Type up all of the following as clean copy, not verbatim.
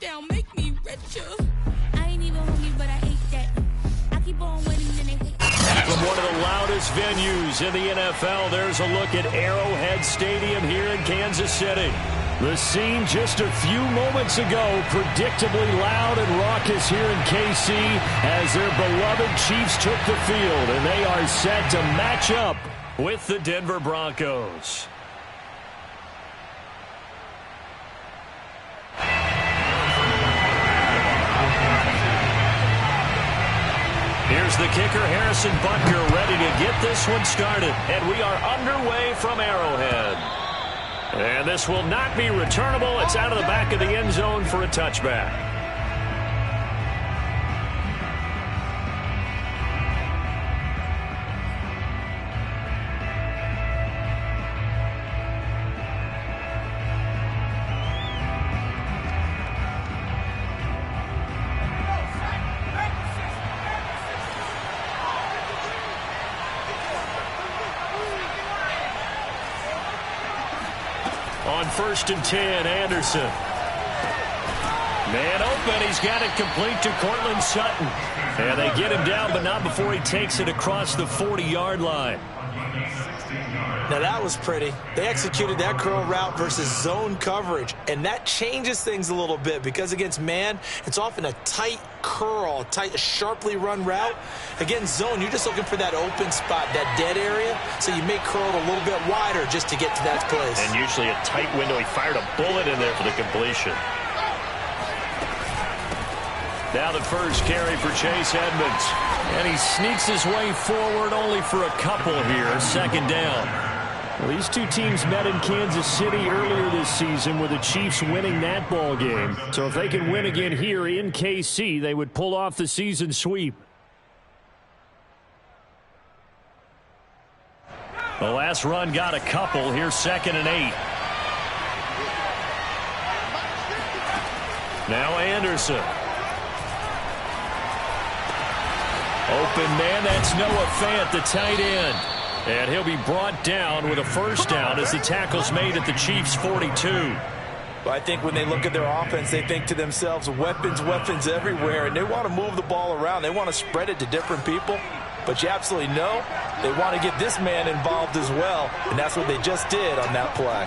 touchdown, make me richer. I ain't even hungry, but I ate that. I keep on winning, then they hate. From one of the loudest venues in the NFL, there's a look at Arrowhead Stadium here in Kansas City. The scene just a few moments ago, predictably loud and raucous here in KC as their beloved Chiefs took the field, and they are set to match up with the Denver Broncos. Here's the kicker, Harrison Butker, ready to get this one started. And we are underway from Arrowhead. And this will not be returnable. It's out of the back of the end zone for a touchback. On 1st and 10, Anderson. Man open, he's got it complete to Cortland Sutton. And they get him down, but not before he takes it across the 40-yard line. Now that was pretty. They executed that curl route versus zone coverage, and that changes things a little bit because against man, it's often a tight curl, tight, sharply run route. Against zone, you're just looking for that open spot, that dead area, so you may curl it a little bit wider just to get to that place. And usually a tight window. He fired a bullet in there for the completion. Now the first carry for Chase Edmonds. And he sneaks his way forward only for a couple here. 2nd down. Well, these two teams met in Kansas City earlier this season with the Chiefs winning that ball game. So if they can win again here in KC, they would pull off the season sweep. The last run got a couple. Here's 2nd and 8. Now Anderson. Open man, that's Noah Fant, the tight end. And he'll be brought down with a first down as the tackle's made at the Chiefs' 42. Well, I think when they look at their offense, they think to themselves, weapons, weapons everywhere, and they want to move the ball around. They want to spread it to different people. But you absolutely know they want to get this man involved as well, and that's what they just did on that play.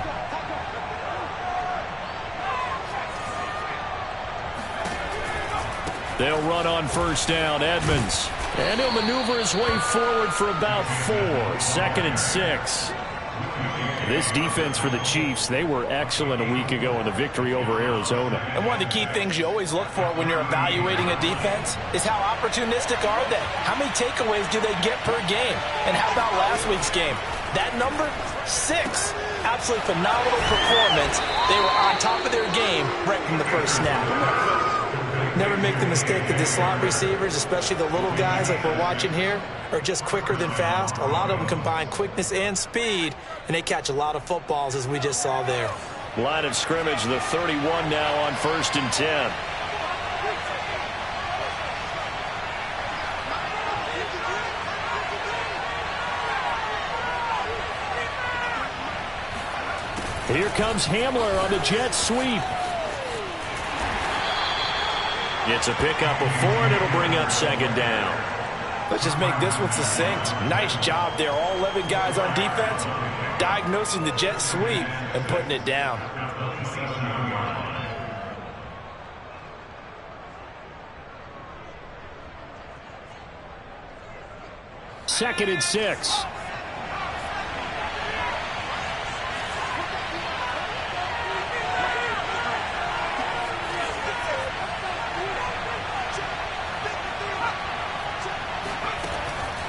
They'll run on first down, Edmonds. And he'll maneuver his way forward for about 4. 2nd and 6. This defense for the Chiefs, they were excellent a week ago in the victory over Arizona. And one of the key things you always look for when you're evaluating a defense is how opportunistic are they? How many takeaways do they get per game? And how about last week's game? That number, 6. Absolutely phenomenal performance. They were on top of their game right from the first snap. Never make the mistake that the slot receivers, especially the little guys like we're watching here, are just quicker than fast. A lot of them combine quickness and speed, and they catch a lot of footballs, as we just saw there. Line of scrimmage, the 31 now on 1st and 10. Here comes Hamler on the jet sweep. It's a pickup of 4, and it'll bring up 2nd down. Let's just make this one succinct. Nice job there. All 11 guys on defense diagnosing the jet sweep and putting it down. Second and 6.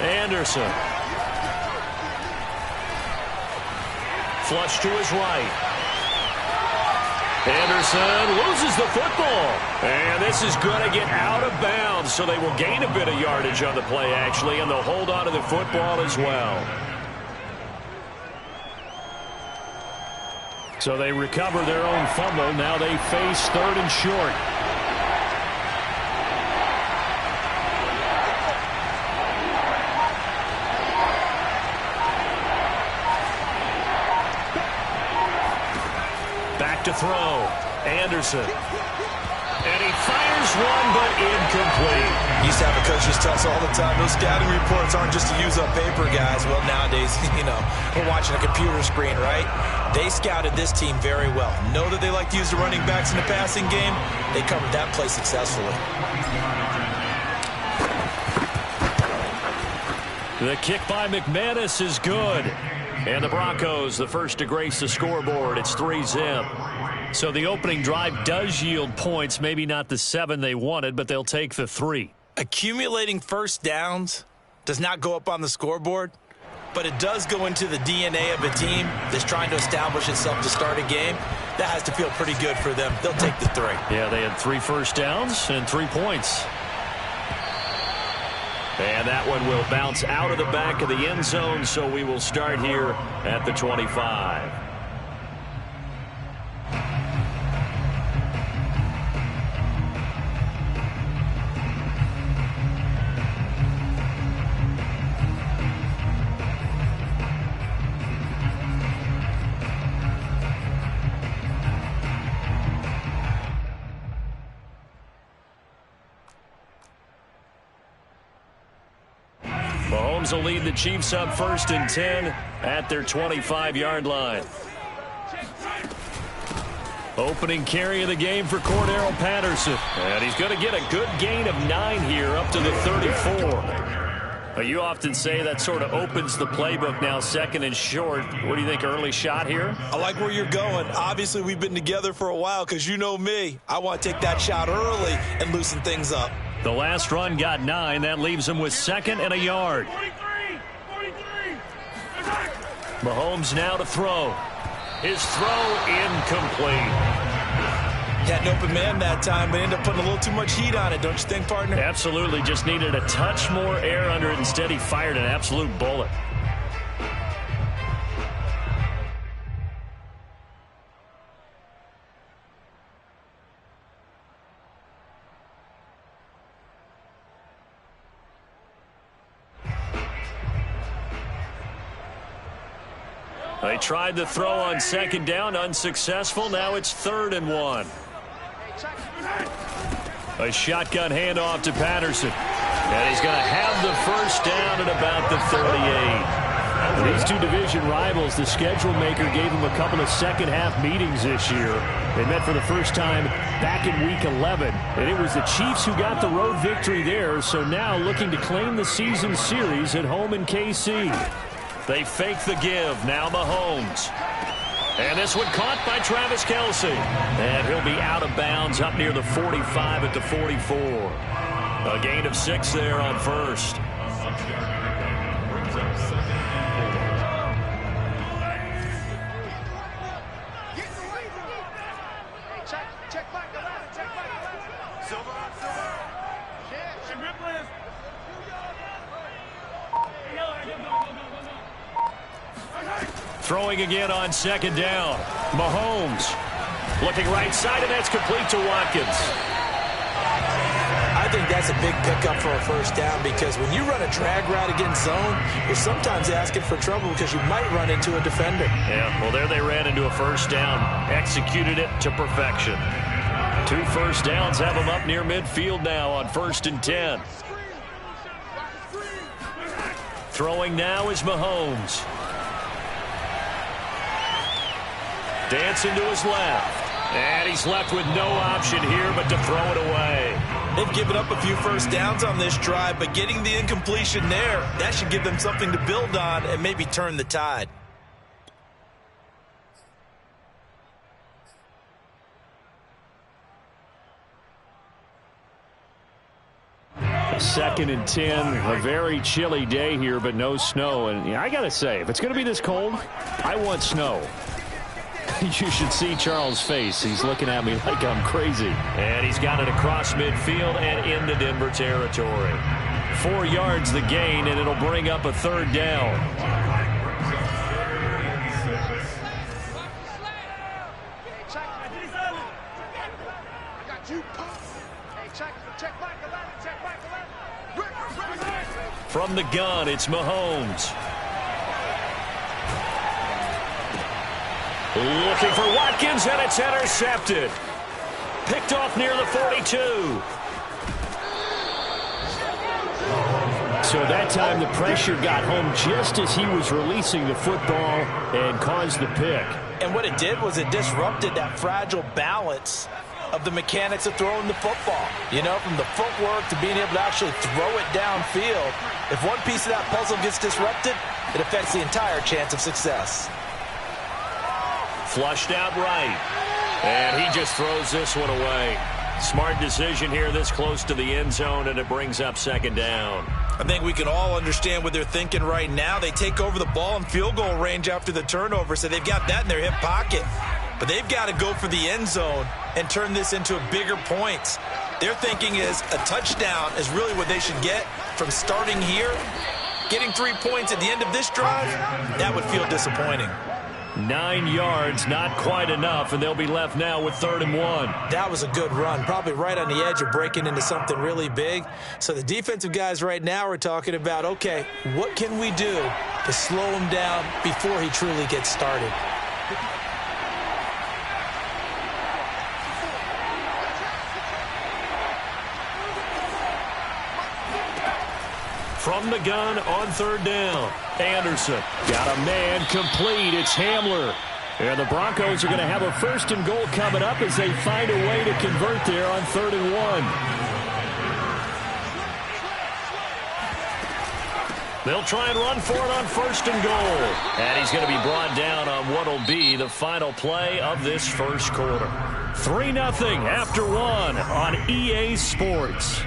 Anderson. Flush to his right. Anderson loses the football. And this is going to get out of bounds, so they will gain a bit of yardage on the play, actually, and they'll hold on to the football as well. So they recover their own fumble. Now they face 3rd and short. Back to throw. Anderson. And he fires one, but incomplete. Used to have a coach just tell us all the time, those scouting reports aren't just to use up paper, guys. Well, nowadays, we're watching a computer screen, right? They scouted this team very well. Know that they like to use the running backs in the passing game. They covered that play successfully. The kick by McManus is good. And the Broncos, the first to grace the scoreboard. It's 3-zip. So the opening drive does yield points. Maybe not the 7 they wanted, but they'll take the 3. Accumulating first downs does not go up on the scoreboard, but it does go into the DNA of a team that's trying to establish itself to start a game. That has to feel pretty good for them. They'll take the 3. Yeah, they had 3 first downs and 3 points. And that one will bounce out of the back of the end zone, so we will start here at the 25. Mahomes will lead the Chiefs up 1st and 10 at their 25-yard line. Opening carry of the game for Cordero Patterson. And he's going to get a good gain of 9 here up to the 34. You often say that sort of opens the playbook now, 2nd and short. What do you think, early shot here? I like where you're going. Obviously, we've been together for a while because you know me. I want to take that shot early and loosen things up. The last run got 9. That leaves him with 2nd and a yard. 43. Mahomes now to throw. His throw incomplete. Had an open man that time, but ended up putting a little too much heat on it, don't you think, partner? Absolutely. Just needed a touch more air under it. Instead, he fired an absolute bullet. They tried the throw on 2nd down, unsuccessful. Now it's 3rd and 1. A shotgun handoff to Patterson. And he's going to have the first down at about the 38. These two division rivals, the schedule maker gave them a couple of second-half meetings this year. They met for the first time back in Week 11. And it was the Chiefs who got the road victory there, so now looking to claim the season series at home in KC. They fake the give. Now Mahomes. And this one caught by Travis Kelce. And he'll be out of bounds up near the 45 at the 44. A gain of 6 there on 1st. Throwing again on 2nd down. Mahomes looking right side, and that's complete to Watkins. I think that's a big pickup for a first down because when you run a drag route against zone, you're sometimes asking for trouble because you might run into a defender. Yeah, well, there they ran into a first down. Executed it to perfection. 2 first downs have them up near midfield now on 1st and 10. Throwing now is Mahomes. Dancing to his left. And he's left with no option here but to throw it away. They've given up a few first downs on this drive, but getting the incompletion there, that should give them something to build on and maybe turn the tide. Second and 10, a very chilly day here, but no snow. And I got to say, if it's going to be this cold, I want snow. You should see Charles' face. He's looking at me like I'm crazy. And he's got it across midfield and into Denver territory. 4 yards the gain, and it'll bring up a 3rd down. From the gun, it's Mahomes. Looking for Watkins, and it's intercepted. Picked off near the 42. So that time the pressure got home just as he was releasing the football and caused the pick. And what it did was it disrupted that fragile balance of the mechanics of throwing the football. You know, from the footwork to being able to actually throw it downfield. If one piece of that puzzle gets disrupted, it affects the entire chance of success. Flushed out right. And he just throws this one away. Smart decision here this close to the end zone, and it brings up second down. I think we can all understand what they're thinking right now. They take over the ball in field goal range after the turnover, so they've got that in their hip pocket. But they've got to go for the end zone and turn this into bigger points. Their thinking is a touchdown is really what they should get from starting here. Getting 3 points at the end of this drive, that would feel disappointing. 9 yards, not quite enough, and they'll be left now with 3rd and 1. That was a good run, probably right on the edge of breaking into something really big. So the defensive guys right now are talking about, okay, what can we do to slow him down before he truly gets started? From the gun on 3rd down. Anderson got a man complete. It's Hamler. And the Broncos are going to have a 1st and goal coming up as they find a way to convert there on 3rd and 1. They'll try and run for it on 1st and goal. And he's going to be brought down on what will be the final play of this first quarter. 3-0 after 1 on EA Sports.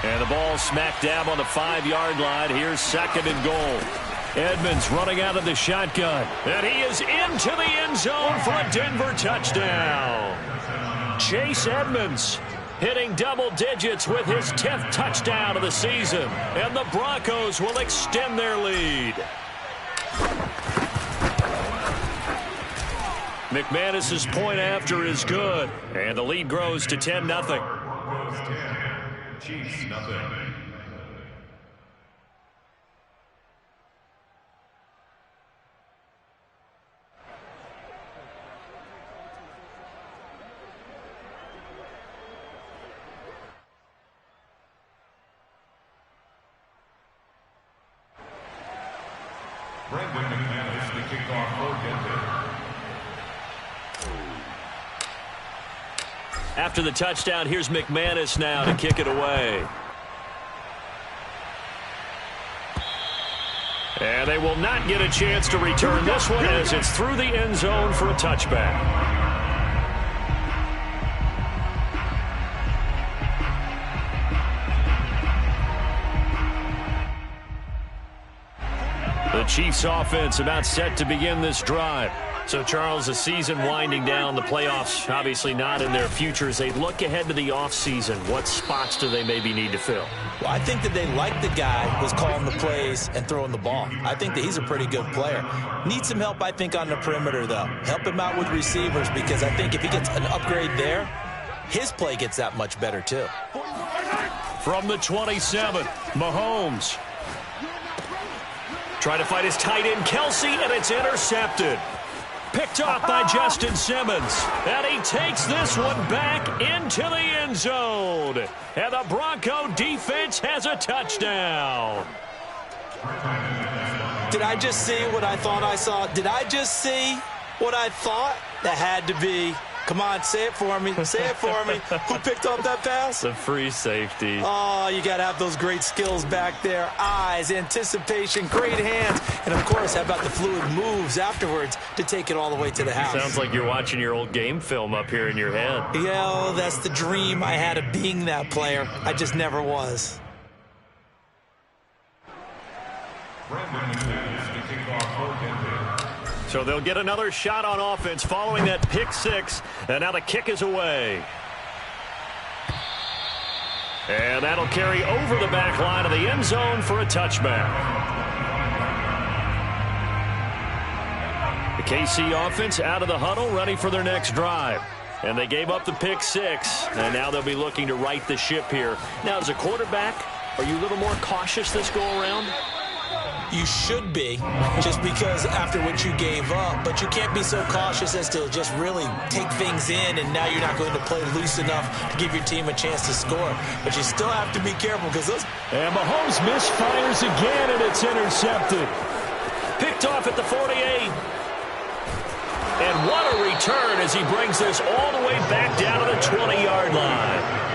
And the ball smack dab on the 5-yard line. Here's 2nd and goal. Edmonds running out of the shotgun. And he is into the end zone for a Denver touchdown. Chase Edmonds hitting double digits with his 10th touchdown of the season. And the Broncos will extend their lead. McManus's point after is good. And the lead grows to 10-0. Cheifs, nothing. Brendan McManus, the kickoff for Denver. After the touchdown, here's McManus now to kick it away. And they will not get a chance to return this one as it's through the end zone for a touchback. The Chiefs offense about set to begin this drive. So, Charles, the season winding down, the playoffs obviously not in their future. As they look ahead to the offseason, what spots do they maybe need to fill? Well, I think that they like the guy who's calling the plays and throwing the ball. I think that he's a pretty good player. Needs some help, I think, on the perimeter, though. Help him out with receivers, because I think if he gets an upgrade there, his play gets that much better, too. From the 27, Mahomes. Trying to fight his tight end, Kelsey, and it's intercepted. Picked off by Justin Simmons. And he takes this one back into the end zone. And the Bronco defense has a touchdown. Did I just see what I thought I saw? Did I just see what I thought? That had to be. Come on, say it for me. Say it for me. Who picked up that pass? The free safety. Oh, you got to have those great skills back there. Eyes, anticipation, great hands. And, of course, how about the fluid moves afterwards to take it all the way to the house? Sounds like you're watching your old game film up here in your head. Yeah, well, that's the dream I had of being that player. I just never was. So they'll get another shot on offense following that pick six. And now the kick is away. And that'll carry over the back line of the end zone for a touchback. The KC offense out of the huddle, ready for their next drive. And they gave up the pick six. And now they'll be looking to right the ship here. Now, as a quarterback, are you a little more cautious this go around? You should be, just because after what you gave up, but you can't be so cautious as to just really take things in, and now you're not going to play loose enough to give your team a chance to score. But you still have to be careful because those... And Mahomes misfires again, and it's intercepted. Picked off at the 48. And what a return as he brings this all the way back down to the 20-yard line.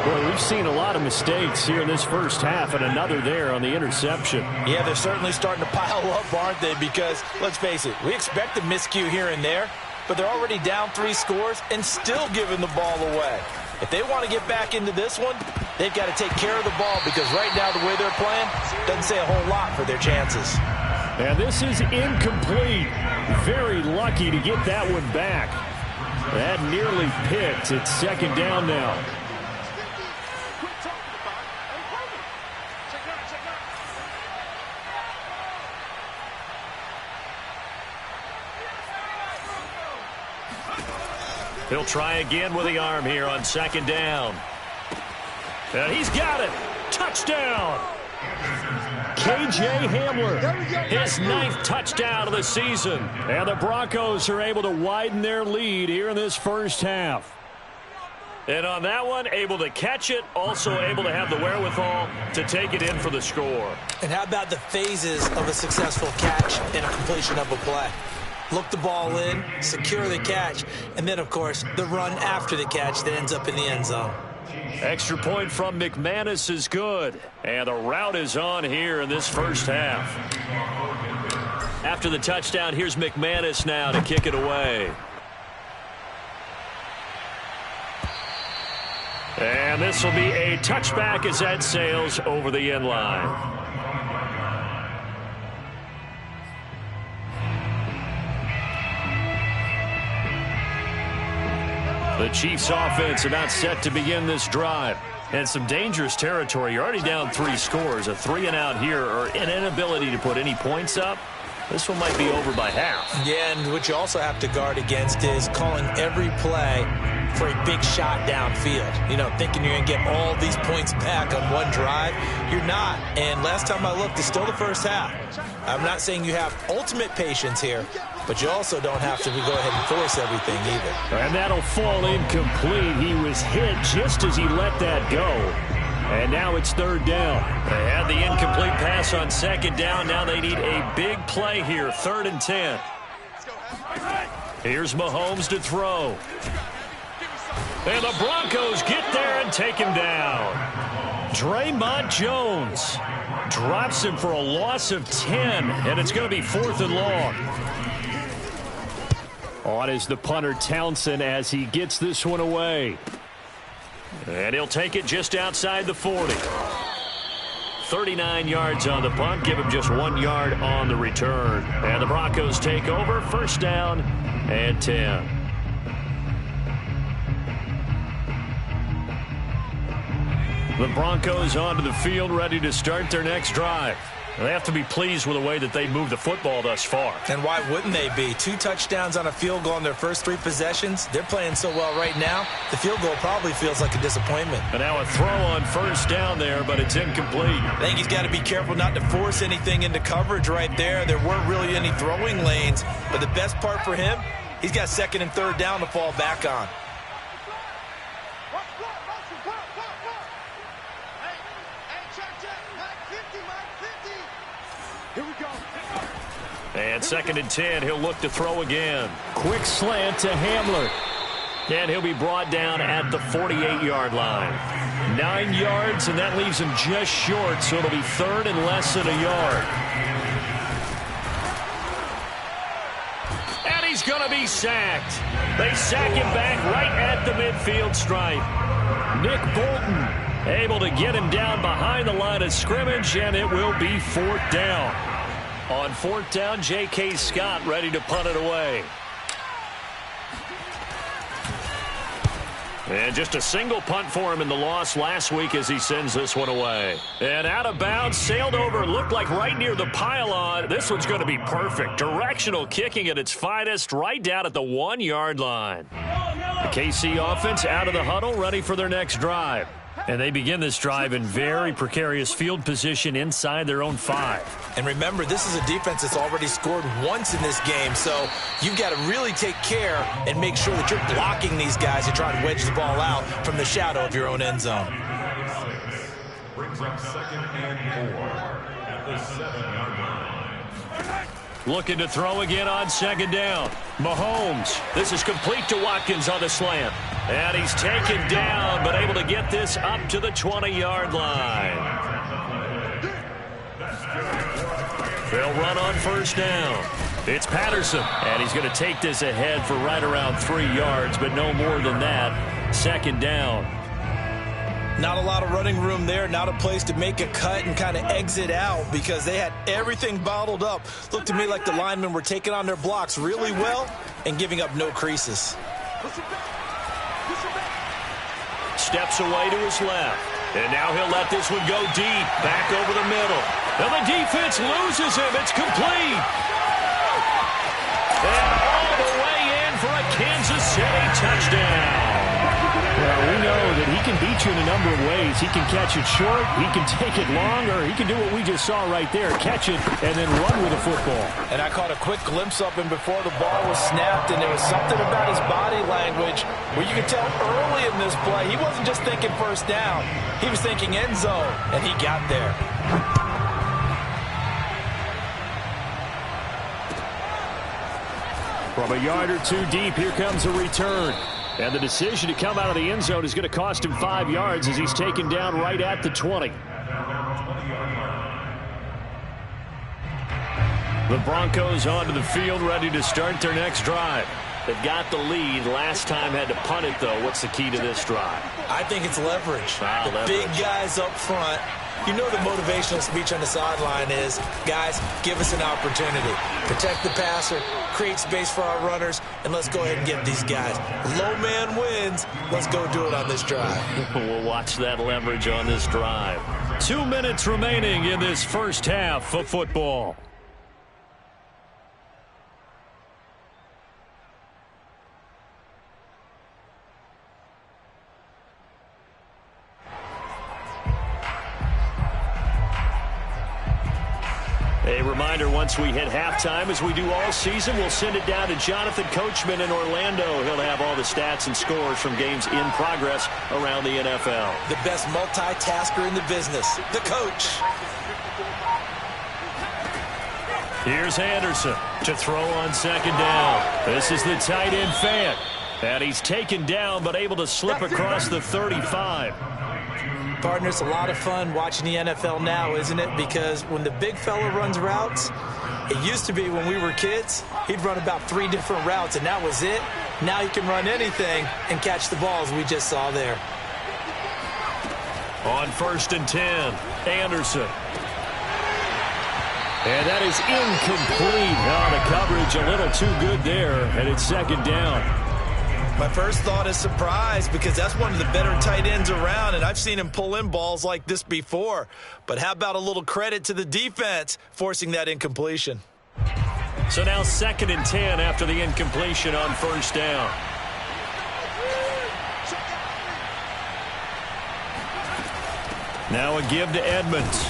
Well, we've seen a lot of mistakes here in this first half, and another there on the interception. Yeah, they're certainly starting to pile up, aren't they? Because, let's face it, we expect a miscue here and there, but they're already down 3 scores and still giving the ball away. If they want to get back into this one, they've got to take care of the ball, because right now the way they're playing doesn't say a whole lot for their chances. And this is incomplete. Very lucky to get that one back. That nearly picked. It's second down now. He'll try again with the arm here on second down. And he's got it. Touchdown. K.J. Hamler, his 9th touchdown of the season. And the Broncos are able to widen their lead here in this first half. And on that one, able to catch it, also able to have the wherewithal to take it in for the score. And how about the phases of a successful catch and a completion of a play? Look the ball in, secure the catch, and then, of course, the run after the catch that ends up in the end zone. Extra point from McManus is good. And the route is on here in this first half. After the touchdown, here's McManus now to kick it away. And this will be a touchback as that sails over the end line. The Chiefs offense about set to begin this drive. And some dangerous territory. You're already down 3 scores. A 3-and-out here, or an inability to put any points up. This one might be over by half. Yeah, and what you also have to guard against is calling every play for a big shot downfield. You know, thinking you're going to get all these points back on one drive. You're not. And last time I looked, it's still the first half. I'm not saying you have ultimate patience here, but you also don't have to go ahead and force everything either. And that'll fall incomplete. He was hit just as he let that go. And now it's third down. They had the incomplete pass on second down. Now they need a big play here, 3rd and 10. Here's Mahomes to throw. And the Broncos get there and take him down. Draymond Jones drops him for a loss of 10, and it's going to be 4th and long. On is the punter Townsend as he gets this one away. And he'll take it just outside the 40. 39 yards on the punt. Give him just 1 yard on the return. And the Broncos take over. First down and 10. The Broncos onto the field, ready to start their next drive. They have to be pleased with the way that they moved the football thus far. And why wouldn't they be? 2 touchdowns on a field goal in their first 3 possessions. They're playing so well right now, the field goal probably feels like a disappointment. And now a throw on first down there, but it's incomplete. I think he's got to be careful not to force anything into coverage right there. There weren't really any throwing lanes, but the best part for him, he's got 2nd and 3rd down to fall back on. And 2nd and 10, he'll look to throw again. Quick slant to Hamler. And he'll be brought down at the 48-yard line. 9 yards, and that leaves him just short, so it'll be 3rd and less than a yard. And he's going to be sacked. They sack him back right at the midfield stripe. Nick Bolton able to get him down behind the line of scrimmage, and it will be 4th down. On 4th down, J.K. Scott ready to punt it away. And just a single punt for him in the loss last week as he sends this one away. And out of bounds, sailed over, looked like right near the pylon. This one's going to be perfect. Directional kicking at its finest, right down at the 1 yard line. The KC offense out of the huddle, ready for their next drive. And they begin this drive in very precarious field position inside their own 5. And remember, this is a defense that's already scored once in this game, so you've got to really take care and make sure that you're blocking these guys who try to wedge the ball out from the shadow of your own end zone. Brings up 2nd and 4 at the 7-yard line. Looking to throw again on 2nd down. Mahomes. This is complete to Watkins on the slant. And he's taken down, but able to get this up to the 20-yard line. They'll run on 1st down. It's Patterson, and he's going to take this ahead for right around 3 yards, but no more than that. 2nd down. Not a lot of running room there, not a place to make a cut and kind of exit out because they had everything bottled up. Looked to me like the linemen were taking on their blocks really well and giving up no creases. Steps away to his left. And now he'll let this one go deep. Back over the middle. And the defense loses him. It's complete. And all the way in for a Kansas City touchdown. Well, we know that he can beat you in a number of ways. He can catch it short, he can take it long, or he can do what we just saw right there, catch it and then run with the football. And I caught a quick glimpse of him before the ball was snapped, and there was something about his body language where you could tell early in this play he wasn't just thinking 1st down. He was thinking end zone, and he got there. From a yard or 2 deep, here comes a return. And the decision to come out of the end zone is going to cost him 5 yards as he's taken down right at the 20. The Broncos onto the field, ready to start their next drive. They've got the lead. Last time had to punt it, though. What's the key to this drive? I think it's leverage. Big guys up front. You know the motivational speech on the sideline is, guys, give us an opportunity. Protect the passer, create space for our runners, and let's go ahead and get these guys. Low man wins. Let's go do it on this drive. We'll watch that leverage on this drive. 2 minutes remaining in this first half of football. A reminder, once we hit halftime, as we do all season, we'll send it down to Jonathan Coachman in Orlando. He'll have all the stats and scores from games in progress around the NFL. The best multitasker in the business, the coach. Here's Anderson to throw on 2nd down. This is the tight end Fant. And he's taken down, but able to slip across the 35. Partners, a lot of fun watching the NFL now, isn't it? Because when the big fella runs routes, it used to be when we were kids, he'd run about 3 different routes, and that was it. Now he can run anything and catch the balls we just saw there. On 1st and 10, Anderson. And that is incomplete. Now the coverage a little too good there, and it's 2nd down. My first thought is surprise because that's one of the better tight ends around, and I've seen him pull in balls like this before. But how about a little credit to the defense forcing that incompletion? So now 2nd and 10 after the incompletion on 1st down. Now a give to Edmonds.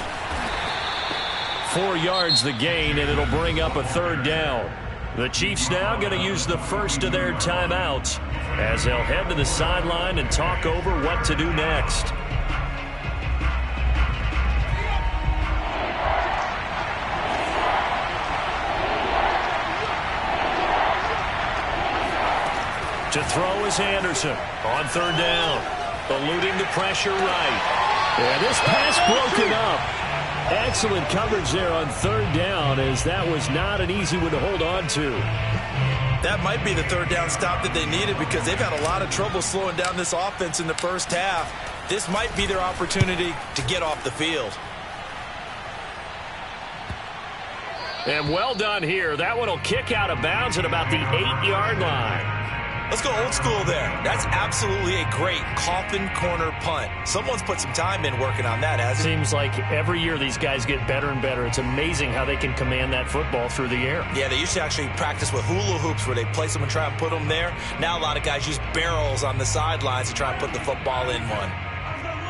4 yards the gain, and it'll bring up a 3rd down. The Chiefs now going to use the first of their timeouts as they'll head to the sideline and talk over what to do next. To throw is Anderson on 3rd down, eluding the pressure right. And this pass broken up. Excellent coverage there on 3rd down, as that was not an easy one to hold on to. That might be the 3rd down stop that they needed because they've had a lot of trouble slowing down this offense in the first half. This might be their opportunity to get off the field. And well done here. That one will kick out of bounds at about the 8-yard line. Let's go old school there. That's absolutely a great coffin corner punt. Someone's put some time in working on that, hasn't it? Seems like every year these guys get better and better. It's amazing how they can command that football through the air. Yeah, they used to actually practice with hula hoops where they place them and try and put them there. Now a lot of guys use barrels on the sidelines to try and put the football in one.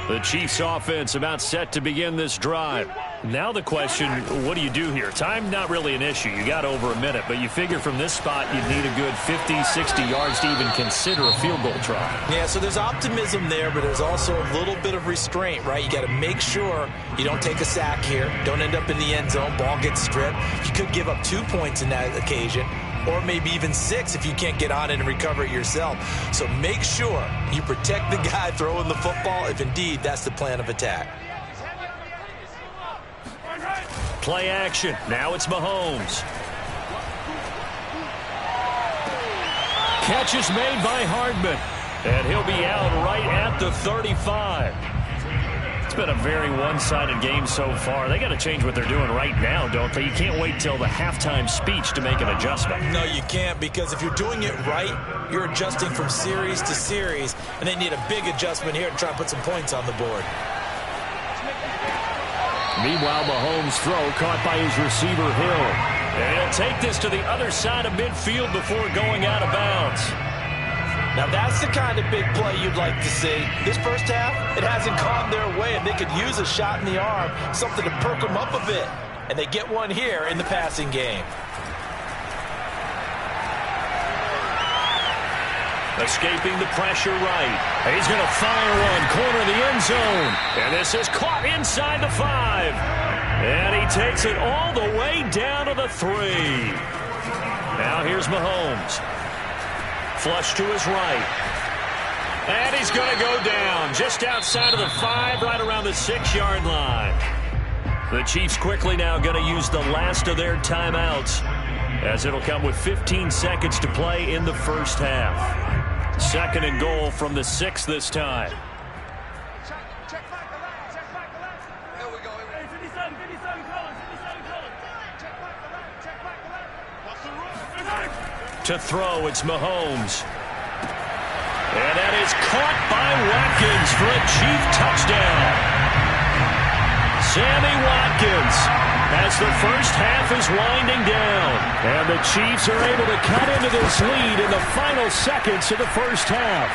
The Chiefs offense about set to begin this drive. Now the question, what do you do here? Time not really an issue. You got over a minute, but you figure from this spot you'd need a good 50, 60 yards to even consider a field goal try. Yeah, so there's optimism there, but there's also a little bit of restraint, right? You got to make sure you don't take a sack here. Don't end up in the end zone. Ball gets stripped. You could give up 2 points in that occasion, or maybe even 6 if you can't get on it and recover it yourself. So make sure you protect the guy throwing the football if indeed that's the plan of attack. Play action. Now it's Mahomes. Catch is made by Hardman. And he'll be out right at the 35. It's been a very one-sided game so far. They got to change what they're doing right now, don't they? You can't wait till the halftime speech to make an adjustment. No, you can't, because if you're doing it right, you're adjusting from series to series, and they need a big adjustment here to try and put some points on the board. Meanwhile, Mahomes' throw caught by his receiver, Hill. And he'll take this to the other side of midfield before going out of bounds. Now, that's the kind of big play you'd like to see. This first half, it hasn't gone their way, and they could use a shot in the arm, something to perk them up a bit. And they get one here in the passing game. Escaping the pressure right. He's going to fire one, corner of the end zone. And this is caught inside the 5. And he takes it all the way down to the 3. Now here's Mahomes. Flush to his right. And he's going to go down just outside of the 5, right around the 6-yard line. The Chiefs quickly now going to use the last of their timeouts, as it'll come with 15 seconds to play in the first half. 2nd and goal from the 6 this time. To throw, it's Mahomes. And that is caught by Watkins for a Chief touchdown. Sammy Watkins, as the first half is winding down. And the Chiefs are able to cut into this lead in the final seconds of the first half.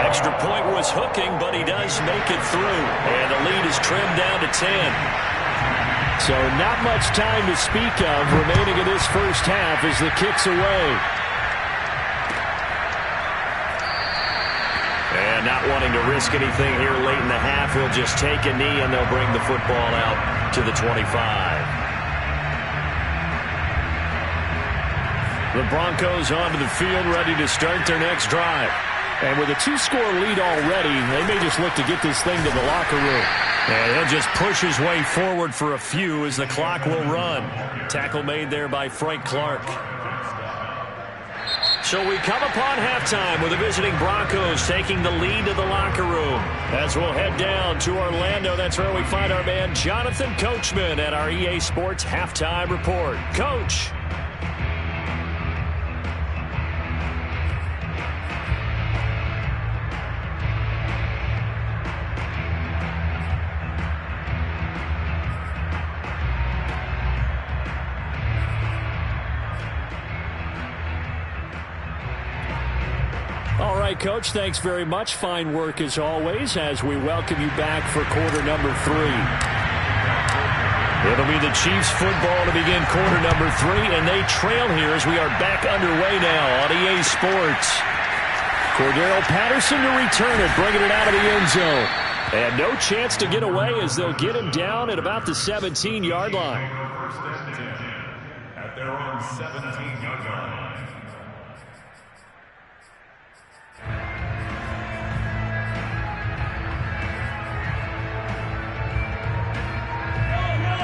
Extra point was hooking, but he does make it through. And the lead is trimmed down to 10. So not much time to speak of remaining in this first half as the kick's away. And not wanting to risk anything here late in the half, he'll just take a knee and they'll bring the football out to the 25. The Broncos onto the field, ready to start their next drive. And with a 2-score lead already, they may just look to get this thing to the locker room. And he'll just push his way forward for a few as the clock will run. Tackle made there by Frank Clark. So we come upon halftime with the visiting Broncos taking the lead to the locker room. As we'll head down to Orlando, that's where we find our man Jonathan Coachman at our EA Sports Halftime Report. Coach. All right, Coach, thanks very much. Fine work as always as we welcome you back for quarter number 3. It'll be the Chiefs football to begin quarter number 3, and they trail here as we are back underway now on EA Sports. Cordero Patterson to return it, bringing it out of the end zone. And no chance to get away as they'll get him down at about the 17-yard line. First and 10 at their own 17-yard line.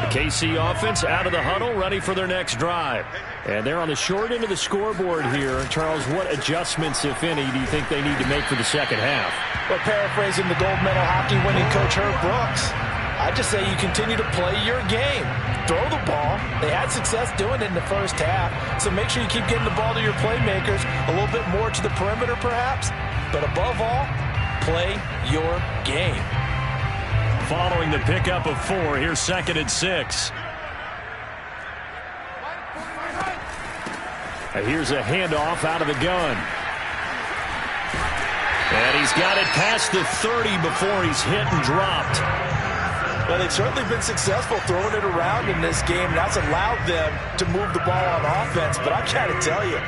KC offense out of the huddle, ready for their next drive. And they're on the short end of the scoreboard here. Charles, what adjustments, if any, do you think they need to make for the second half? Well, paraphrasing the gold medal hockey winning coach Herb Brooks, I just say you continue to play your game. Throw the ball. They had success doing it in the first half, so make sure you keep getting the ball to your playmakers, a little bit more to the perimeter perhaps, but above all, play your game. Following the pickup of 4, here's 2nd and 6. Here's a handoff out of the gun. And he's got it past the 30 before he's hit and dropped. Well, they've certainly been successful throwing it around in this game. That's allowed them to move the ball on offense. But I got to tell you,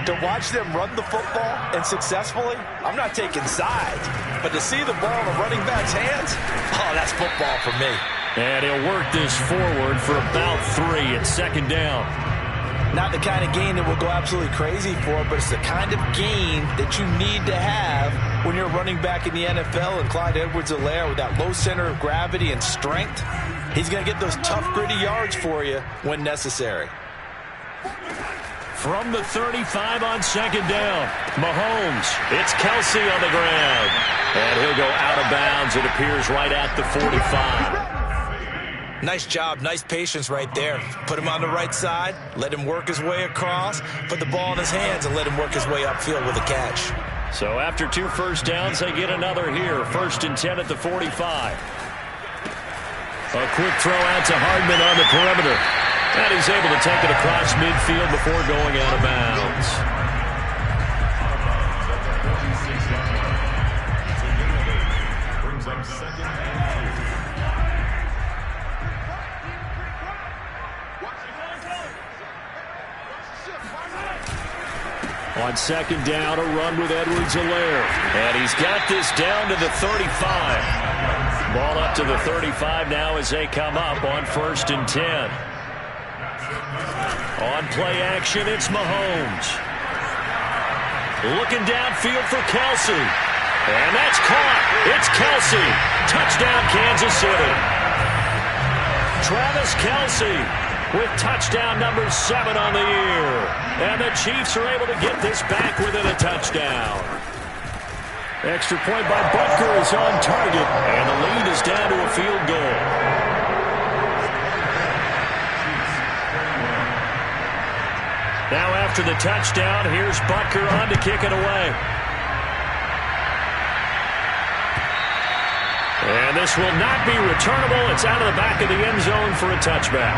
to watch them run the football and successfully, I'm not taking sides. But to see the ball in the running back's hands, oh, that's football for me. And he'll work this forward for about 3 at second down. Not the kind of gain that we'll go absolutely crazy for, but it's the kind of gain that you need to have when you're running back in the NFL. And Clyde Edwards-Helaire, with that low center of gravity and strength, he's going to get those tough, gritty yards for you when necessary. From the 35 on second down, Mahomes. It's Kelsey on the ground. And he'll go out of bounds, it appears, right at the 45. Nice job, nice patience right there. Put him on the right side, let him work his way across, put the ball in his hands, and let him work his way upfield with a catch. So after 2 first downs, they get another here. 1st and 10 at the 45. A quick throw out to Hardman on the perimeter. And he's able to take it across midfield before going out of bounds. Brings up 2nd and 2. On second down, a run with Edwards-Helaire. And he's got this down to the 35. Ball up to the 35 now as they come up on 1st and 10. On play action, it's Mahomes. Looking downfield for Kelsey. And that's caught. It's Kelsey. Touchdown, Kansas City. Travis Kelsey with touchdown number 7 on the year. And the Chiefs are able to get this back within a touchdown. Extra point by Butker is on target, and the lead is down to a field goal. Now after the touchdown, here's Butker on to kick it away. And this will not be returnable. It's out of the back of the end zone for a touchback.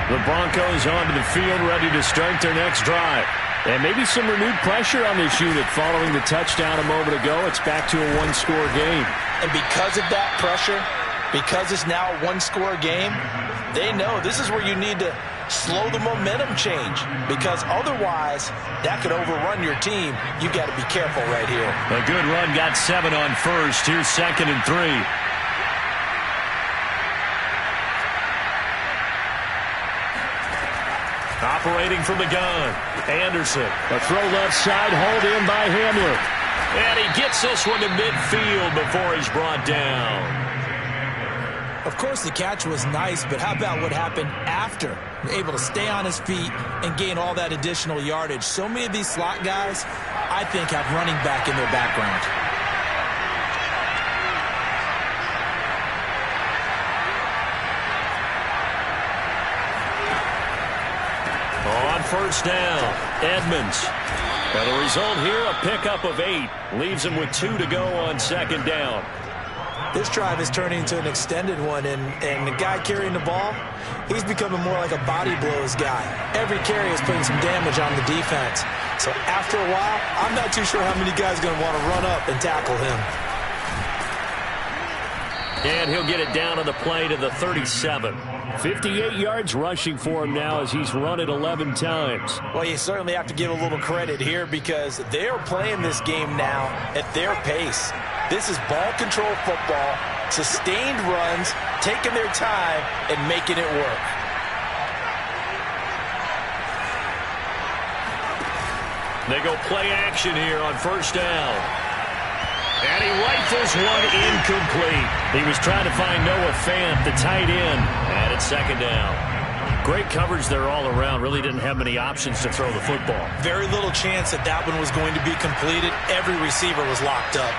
The Broncos onto the field, ready to start their next drive. And maybe some renewed pressure on this unit following the touchdown a moment ago. It's back to a one-score game. And because of that pressure, because it's now a one-score game, they know this is where you need to slow the momentum change. Because otherwise, that could overrun your team. You've got to be careful right here. A good run, got 7 on first. Here's 2nd and 3. Operating from the gun, Anderson. A throw left side, hauled in by Hamler. And he gets this one to midfield before he's brought down. Of course, the catch was nice, but how about what happened after? Able to stay on his feet and gain all that additional yardage. So many of these slot guys, I think, have running back in their background. On 1st down, Edmonds. And the result here, a pickup of 8. Leaves him with 2 to go on 2nd down. This drive is turning into an extended one, and the guy carrying the ball, he's becoming more like a body blows guy. Every carry is putting some damage on the defense. So after a while, I'm not too sure how many guys are going to want to run up and tackle him. And he'll get it down on the play to the 37. 58 yards rushing for him now as he's run it 11 times. Well, you certainly have to give a little credit here because they're playing this game now at their pace. This is ball control football, sustained runs, taking their time, and making it work. They go play action here on 1st down. And he rifles one incomplete. He was trying to find Noah Fant, the tight end, and it's 2nd down. Great coverage there all around. Really didn't have many options to throw the football. Very little chance that that one was going to be completed. Every receiver was locked up.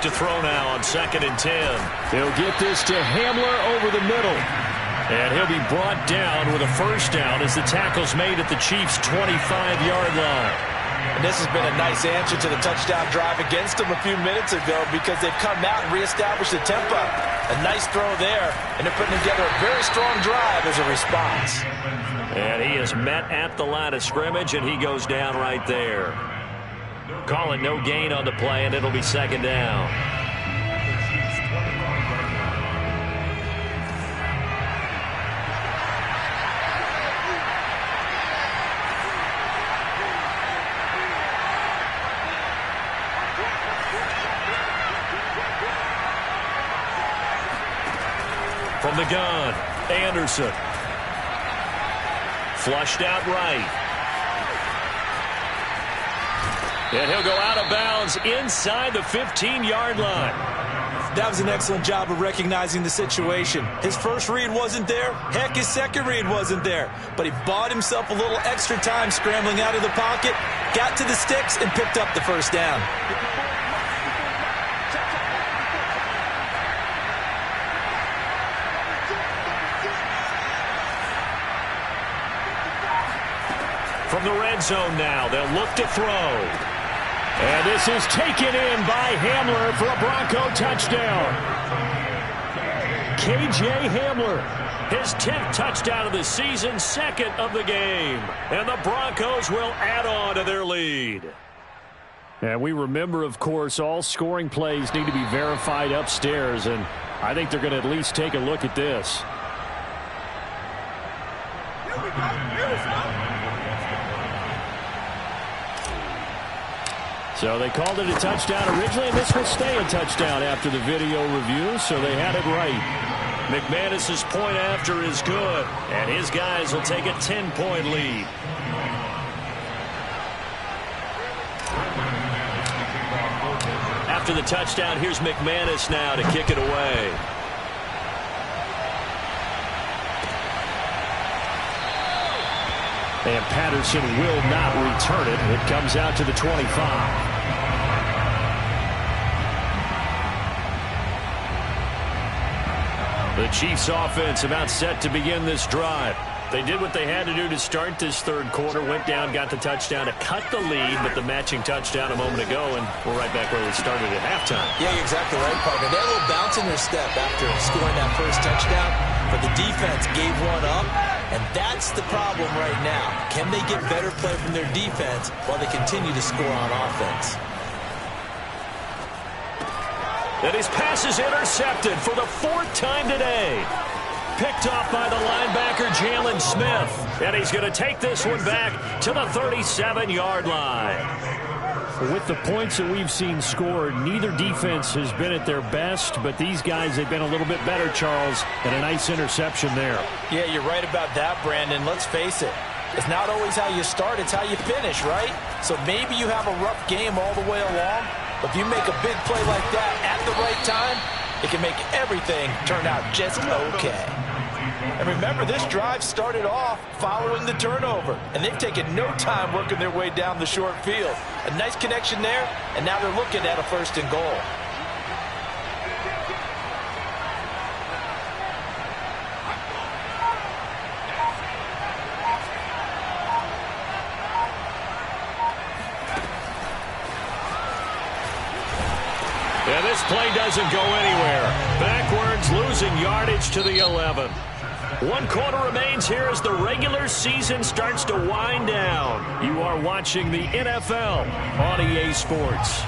To throw now on 2nd and 10. They'll get this to Hamler over the middle. And he'll be brought down with a first down as the tackle's made at the Chiefs' 25-yard line. And this has been a nice answer to the touchdown drive against them a few minutes ago because they've come out and reestablished the tempo. A nice throw there, and they're putting together a very strong drive as a response. And he is met at the line of scrimmage, and he goes down right there. Call it no gain on the play, and it'll be second down. From the gun, Anderson. Flushed out right. And he'll go out of bounds inside the 15-yard line. That was an excellent job of recognizing the situation. His first read wasn't there. Heck, his second read wasn't there. But he bought himself a little extra time scrambling out of the pocket, got to the sticks, and picked up the first down. From the red zone now, they'll look to throw. And this is taken in by Hamler for a Bronco touchdown. K.J. Hamler, his 10th touchdown of the season, second of the game. And the Broncos will add on to their lead. And we remember, of course, all scoring plays need to be verified upstairs. And I think they're going to at least take a look at this. So they called it a touchdown originally, and this will stay a touchdown after the video review, so they had it right. McManus's point after is good, and his guys will take a 10-point lead. After the touchdown, here's McManus now to kick it away. And Patterson will not return it. It comes out to the 25. The Chiefs offense about set to begin this drive. They did what they had to do to start this third quarter, went down, got the touchdown to cut the lead, but the matching touchdown a moment ago, and we're right back where we started at halftime. Yeah, you're exactly right, partner. They had a little bounce in their step after scoring that first touchdown, but the defense gave one up, and that's the problem right now. Can they get better play from their defense while they continue to score on offense? And his pass is intercepted for the fourth time today. Picked off by the linebacker, Jalen Smith. And he's going to take this one back to the 37-yard line. With the points that we've seen scored, neither defense has been at their best, but these guys have been a little bit better, Charles, and a nice interception there. Yeah, you're right about that, Brandon. Let's face it. It's not always how you start, it's how you finish, right? So maybe you have a rough game all the way along, but if you make a big play like that at the right time, it can make everything turn out just okay. And remember, this drive started off following the turnover, and they've taken no time working their way down the short field. A nice connection there, and now they're looking at a 1st and goal. And this play doesn't go anywhere. Backwards, losing yardage to the 11. 1 quarter remains here as the regular season starts to wind down. You are watching the NFL on EA Sports.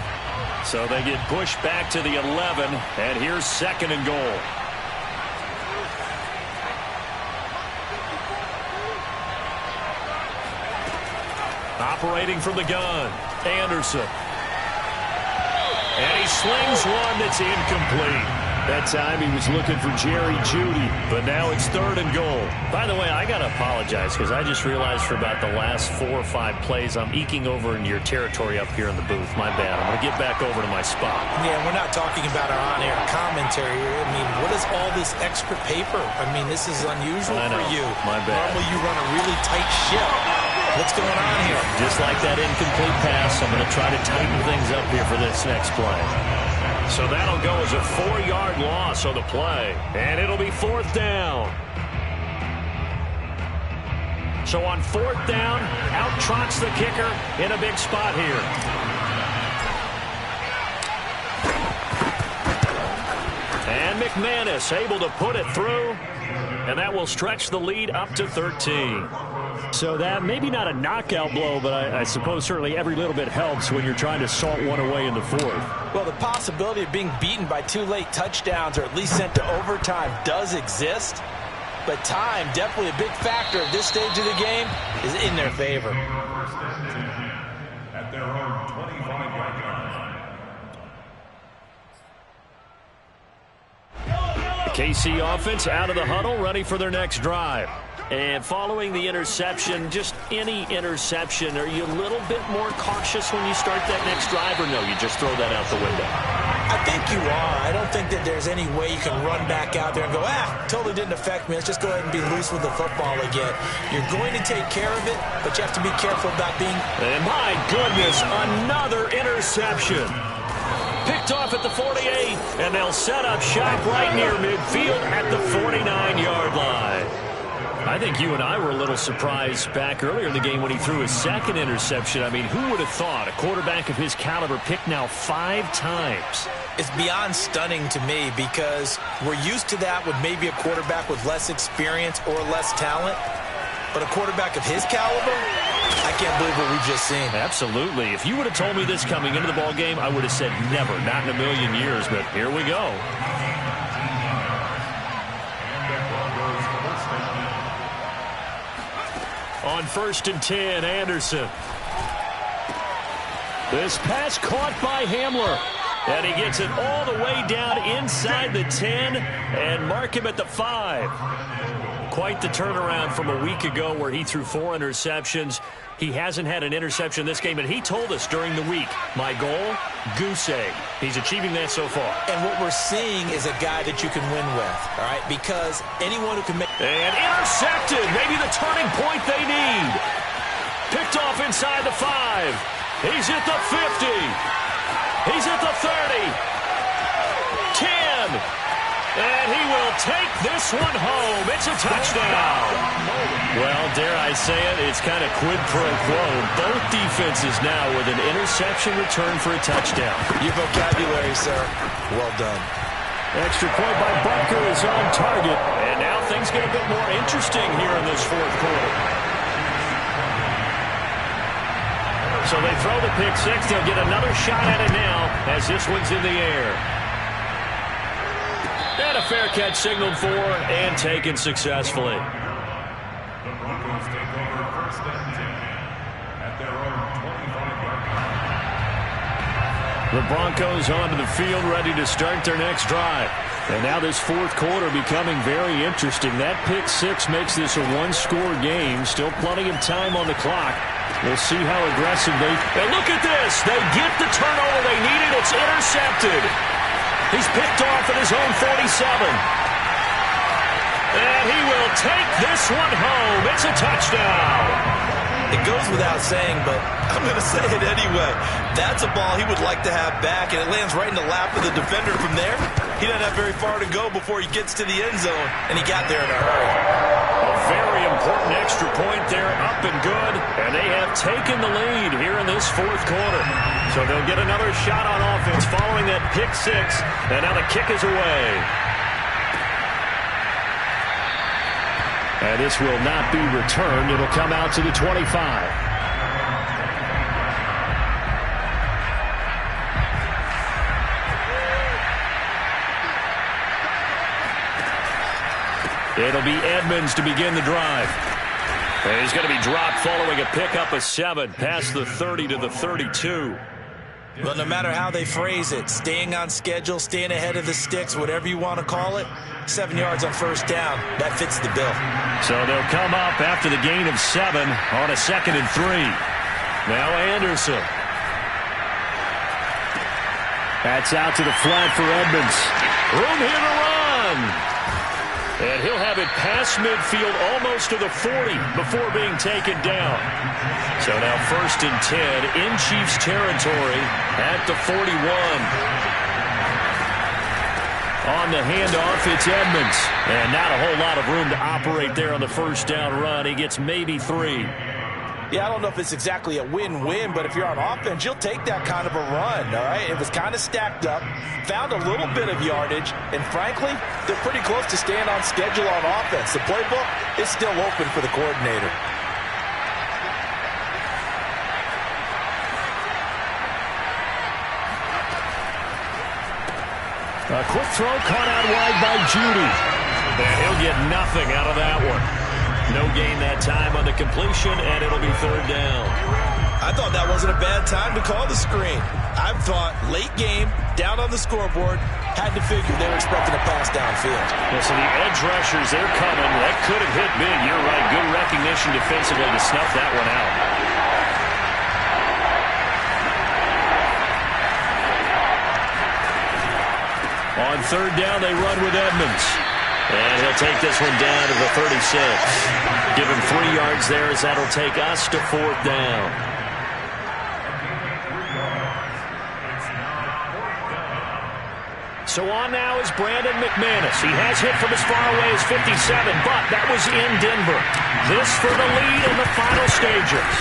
So they get pushed back to the 11, and here's 2nd and goal. Operating from the gun, Anderson. And he slings one that's incomplete. That time he was looking for Jerry Jeudy, but now it's 3rd and goal. By the way, I got to apologize because I just realized for about the last 4 or 5 plays I'm eking over into your territory up here in the booth. My bad. I'm going to get back over to my spot. Yeah, we're not talking about our on-air commentary here. I mean, what is all this extra paper? I mean, this is unusual for you. My bad. Normally you run a really tight ship. What's going on here? Just like that incomplete pass, I'm going to try to tighten things up here for this next play. So that'll go as a 4-yard loss on the play. And it'll be 4th down. So on 4th down, out trots the kicker in a big spot here. And McManus able to put it through, and that will stretch the lead up to 13. So that maybe not a knockout blow, but I suppose certainly every little bit helps when you're trying to salt one away in the 4th. Well, the possibility of being beaten by 2 late touchdowns or at least sent to overtime does exist. But time, definitely a big factor at this stage of the game, is in their favor. At their own 25-yard line. The KC offense out of the huddle, ready for their next drive. And following the interception, just any interception, are you a little bit more cautious when you start that next drive, or no, you just throw that out the window? I think you are. I don't think that there's any way you can run back out there and go, totally didn't affect me. Let's just go ahead and be loose with the football again. You're going to take care of it, but you have to be careful about being... And my goodness, another interception. Picked off at the 48, and they'll set up shop right near midfield at the 49-yard line. I think you and I were a little surprised back earlier in the game when he threw his second interception. I mean, who would have thought a quarterback of his caliber picked now 5 times? It's beyond stunning to me because we're used to that with maybe a quarterback with less experience or less talent. But a quarterback of his caliber, I can't believe what we've just seen. Absolutely. If you would have told me this coming into the ball game, I would have said never, not in a million years. But here we go. On 1st and 10, Anderson. This pass caught by Hamler. And he gets it all the way down inside the 10 and mark him at the 5. Quite the turnaround from a week ago where he threw 4 interceptions. He hasn't had an interception this game, and he told us during the week, my goal, goose egg. He's achieving that so far. And what we're seeing is a guy that you can win with, all right? Because anyone who can make... And intercepted, maybe the turning point they need. Picked off inside the 5. He's at the 50. He's at the 30. 10. And he will take this one home. It's a touchdown. Well, dare I say it, it's kind of quid pro quo. Both defenses now with an interception return for a touchdown. Your vocabulary, sir. Well done. Extra point by Butker is on target. And now things get a bit more interesting here in this 4th quarter. So they throw the pick 6. They'll get another shot at it now as this one's in the air. And a fair catch signaled for and taken successfully. The Broncos take over 1st and 10 at their own 25-yard line. The Broncos onto the field ready to start their next drive. And now this 4th quarter becoming very interesting. That pick 6 makes this a 1-score game. Still plenty of time on the clock. We'll see how aggressive they... And look at this. They get the turnover they needed. It's intercepted. He's picked off at his own 47. And he will take this one home. It's a touchdown. It goes without saying, but I'm going to say it anyway. That's a ball he would like to have back, and it lands right in the lap of the defender from there. He doesn't have very far to go before he gets to the end zone, and he got there in a hurry. A very important extra point there, up and good, and they have taken the lead here in this 4th quarter. So they'll get another shot on offense following that pick 6, and now the kick is away. And this will not be returned. It'll come out to the 25. It'll be Edmonds to begin the drive. And he's going to be dropped following a pickup of 7 past the 30 to the 32. Well, no matter how they phrase it, staying on schedule, staying ahead of the sticks, whatever you want to call it, 7 yards on 1st down, that fits the bill. So they'll come up after the gain of 7 on a 2nd and 3. Now Anderson. That's out to the flat for Edmonds. Room here to run. And he'll have it past midfield almost to the 40 before being taken down. So now 1st and 10 in Cheifs territory at the 41. On the handoff, it's Edmonds. And not a whole lot of room to operate there on the first down run. He gets maybe 3. Yeah, I don't know if it's exactly a win-win, but if you're on offense, you'll take that kind of a run, all right? It was kind of stacked up, found a little bit of yardage, and frankly, they're pretty close to staying on schedule on offense. The playbook is still open for the coordinator. A quick throw caught out wide by Judy. And he'll get nothing out of that one. No gain that time on the completion, and it'll be 3rd down. I thought that wasn't a bad time to call the screen. I thought late game, down on the scoreboard, had to figure they were expecting a pass downfield. Yeah, so the edge rushers, they're coming. That could have hit big. You're right. Good recognition defensively to snuff that one out. On 3rd down, they run with Edmonds. And he'll take this one down to the 36. Give him 3 yards there as that'll take us to 4th down. So on now is Brandon McManus. He has hit from as far away as 57, but that was in Denver. This for the lead in the final stages.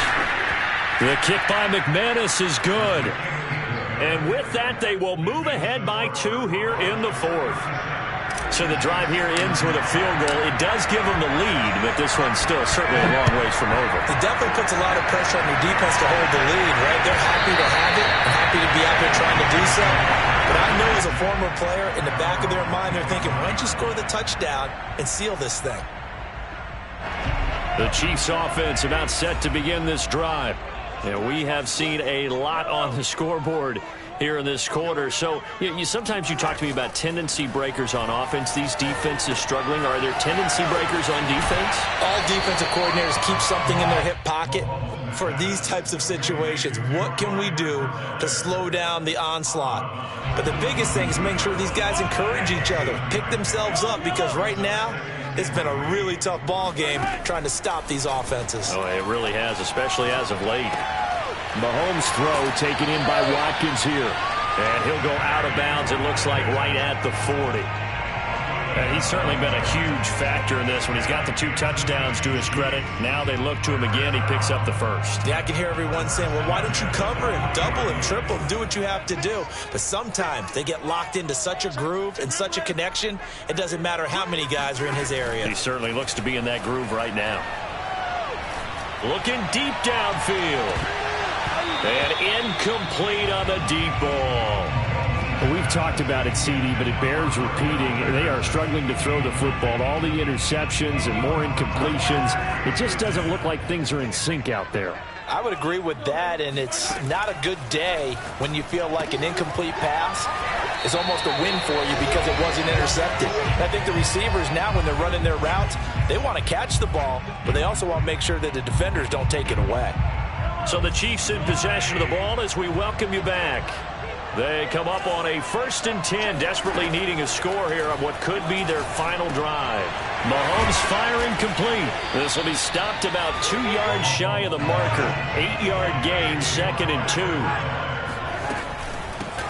The kick by McManus is good. And with that, they will move ahead by 2 here in the 4th. So the drive here ends with a field goal. It does give them the lead, but this one's still certainly a long ways from over. It definitely puts a lot of pressure on your defense to hold the lead, right? They're happy to have it and happy to be out there trying to do so. But I know as a former player, in the back of their mind, they're thinking, why don't you score the touchdown and seal this thing? The Chiefs offense about set to begin this drive. And we have seen a lot on the scoreboard here in this quarter. So sometimes you talk to me about tendency breakers on offense. These defenses struggling. Are there tendency breakers on defense? All defensive coordinators keep something in their hip pocket for these types of situations. What can we do to slow down the onslaught? But the biggest thing is making sure these guys encourage each other, pick themselves up, because right now it's been a really tough ball game trying to stop these offenses. Oh, it really has, especially as of late. Mahomes' throw taken in by Watkins here. And he'll go out of bounds, it looks like, right at the 40. And he's certainly been a huge factor in this one. He's got the 2 touchdowns to his credit. Now they look to him again. He picks up the first. Yeah, I can hear everyone saying, well, why don't you cover him, double him, triple him, do what you have to do. But sometimes they get locked into such a groove and such a connection, it doesn't matter how many guys are in his area. He certainly looks to be in that groove right now. Looking deep downfield. And incomplete on the deep ball. Well, we've talked about it, CD, but it bears repeating. They are struggling to throw the football. All the interceptions and more incompletions. It just doesn't look like things are in sync out there. I would agree with that, and it's not a good day when you feel like an incomplete pass is almost a win for you because it wasn't intercepted. And I think the receivers now, when they're running their routes, they want to catch the ball, but they also want to make sure that the defenders don't take it away. So the Chiefs in possession of the ball as we welcome you back. They come up on a 1st and 10, desperately needing a score here on what could be their final drive. Mahomes firing complete. This will be stopped about 2 yards shy of the marker. 8-yard gain, 2nd and 2.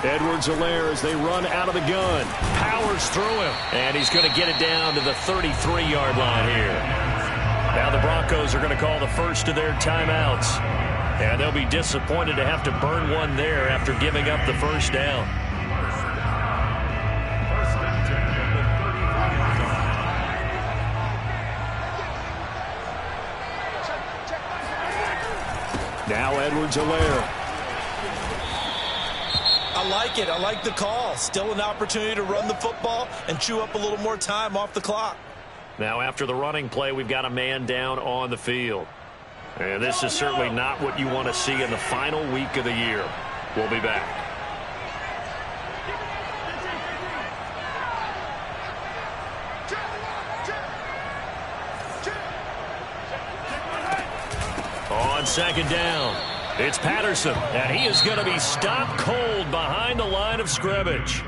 Edwards-Helaire as they run out of the gun. Powers through him. And he's going to get it down to the 33-yard line here. Now the Broncos are going to call the first of their timeouts. And they'll be disappointed to have to burn one there after giving up the first down. Now Edwards-Helaire. I like it. I like the call. Still an opportunity to run the football and chew up a little more time off the clock. Now after the running play, we've got a man down on the field. And this is certainly not what you want to see in the final week of the year. We'll be back. On 2nd down, it's Patterson, and he is going to be stopped cold behind the line of scrimmage.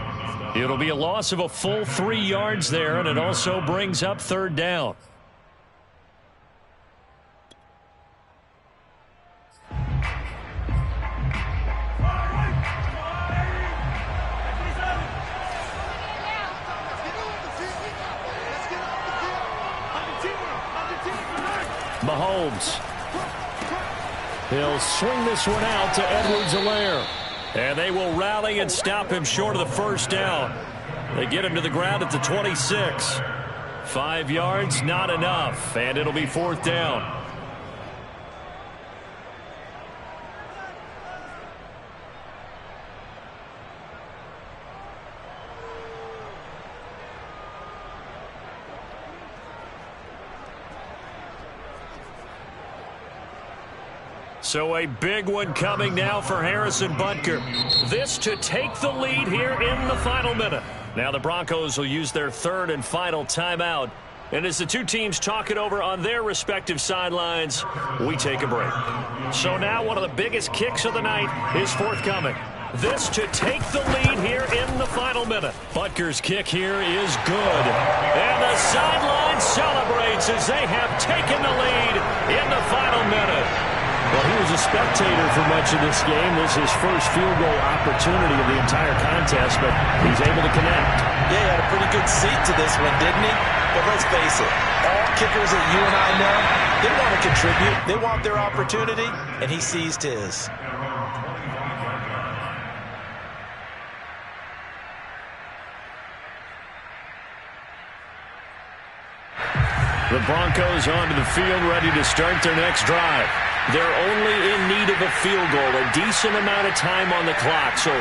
It'll be a loss of a full 3 yards there, and it also brings up 3rd down. Mahomes. He'll swing this one out to Edwards-Helaire. And they will rally and stop him short of the first down. They get him to the ground at the 26. 5 yards, not enough. And it'll be 4th down. So a big one coming now for Harrison Butker. This to take the lead here in the final minute. Now the Broncos will use their 3rd and final timeout. And as the two teams talk it over on their respective sidelines, we take a break. So now one of the biggest kicks of the night is forthcoming. This to take the lead here in the final minute. Butker's kick here is good. And the sideline celebrates as they have taken the lead in the final minute. Well, he was a spectator for much of this game. This is his first field goal opportunity of the entire contest, but he's able to connect. Yeah, he had a pretty good seat to this one, didn't he? But let's face it, all kickers that you and I know, they want to contribute. They want their opportunity, and he seized his. The Broncos onto the field, ready to start their next drive. They're only in need of a field goal, a decent amount of time on the clock. So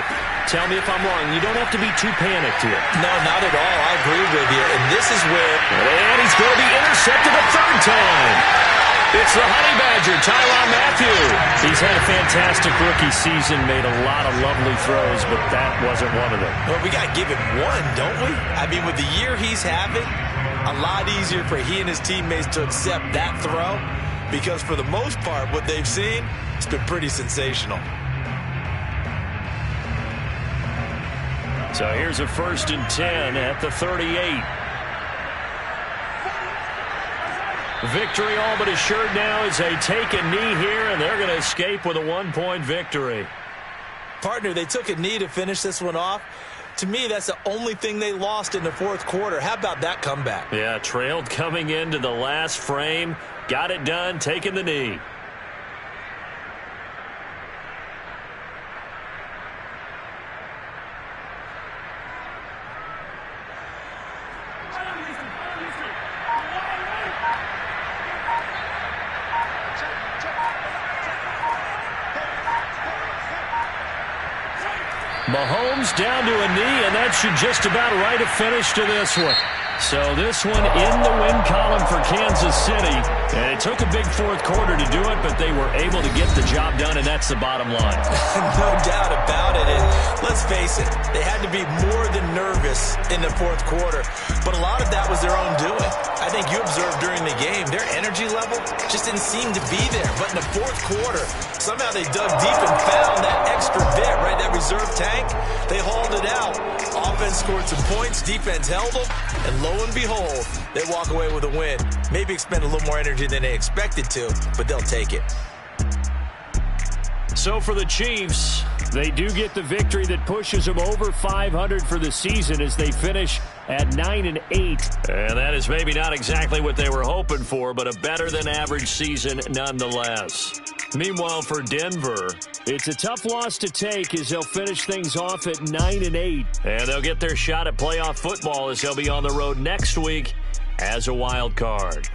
tell me if I'm wrong. You don't have to be too panicked here. No, not at all. I agree with you. And this is where... And he's going to be intercepted a 3rd time. It's the Honey Badger, Tyrann Mathieu. He's had a fantastic rookie season, made a lot of lovely throws, but that wasn't one of them. Well, we got to give him one, don't we? I mean, with the year he's having, a lot easier for he and his teammates to accept that throw. Because for the most part, what they've seen, it's been pretty sensational. So here's a 1st and 10 at the 38. Victory all but assured now as they take a knee here, and they're going to escape with a 1-point victory. Partner, they took a knee to finish this one off. To me, that's the only thing they lost in the 4th quarter. How about that comeback? Yeah, trailed coming into the last frame. Got it done, taking the knee. Mahomes down to a knee, and that should just about write a finish to this one. So this one in the win column for Kansas City. And it took a big 4th quarter to do it, but they were able to get the job done, and that's the bottom line. No doubt about it. And let's face it, they had to be more than nervous in the 4th quarter. But a lot of that was their own doing. I think you observed during the game, their energy level just didn't seem to be there. But in the 4th quarter, somehow they dug deep and found that extra bit, right? That reserve tank. They hauled it out. Offense scored some points. Defense held them. And lo and behold, they walk away with a win. Maybe expend a little more energy than they expected to, but they'll take it. So for the Chiefs, they do get the victory that pushes them over 500 for the season as they finish at 9-8. And that is maybe not exactly what they were hoping for, but a better than average season nonetheless. Meanwhile, for Denver, it's a tough loss to take as they'll finish things off at 9-8. And they'll get their shot at playoff football as they'll be on the road next week as a wild card.